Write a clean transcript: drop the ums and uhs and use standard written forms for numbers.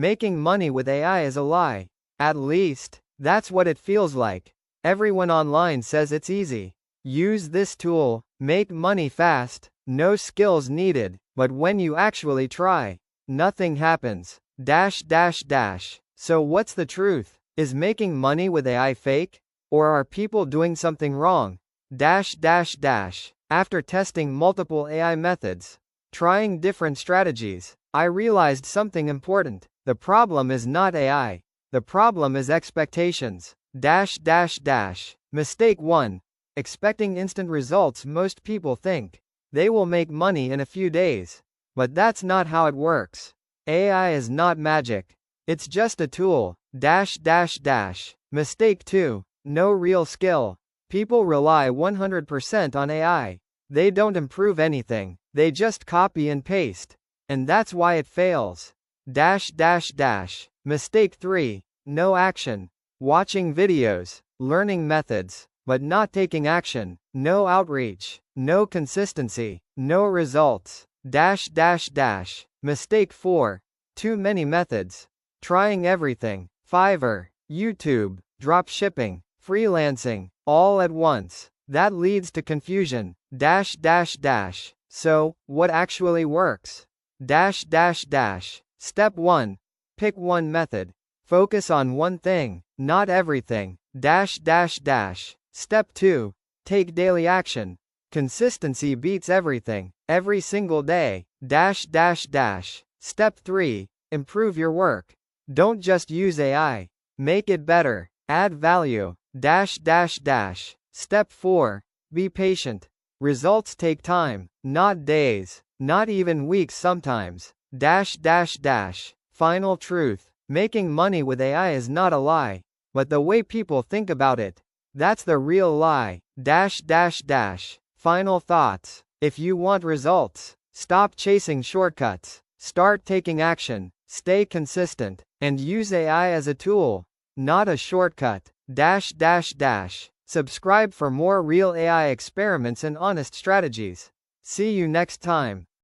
Making money with AI is a lie. At least, that's what it feels like. Everyone online says it's easy. Use this tool, make money fast, no skills needed, but when you actually try, nothing happens. So what's the truth? Is making money with AI fake? Or are people doing something wrong? After testing multiple AI methods, trying different strategies, I realized something important. The problem is not AI. The problem is expectations. Mistake 1. Expecting instant results. Most people think they will make money in a few days. But that's not how it works. AI is not magic. It's just a tool. Mistake 2. No real skill. People rely 100% on AI. They don't improve anything. They just copy and paste. And that's why it fails. Mistake 3. No action. Watching videos, learning methods, but not taking action. No outreach. No consistency. No results. Mistake 4. Too many methods. Trying everything. Fiverr, YouTube, drop shipping, freelancing, all at once. That leads to confusion. So, what actually works? Step 1. Pick one method. Focus on one thing, not everything. Step 2. Take daily action. Consistency beats everything, every single day. Step 3. Improve your work. Don't just use AI. Make it better. Add value. Step 4. Be patient. Results take time, not days, not even weeks sometimes. Final truth. Making money with AI is not a lie, but the way people think about it, that's the real lie. Final thoughts. If you want results, stop chasing shortcuts. Start taking action. Stay consistent. And use AI as a tool, not a shortcut. Subscribe for more real AI experiments and honest strategies. See you next time.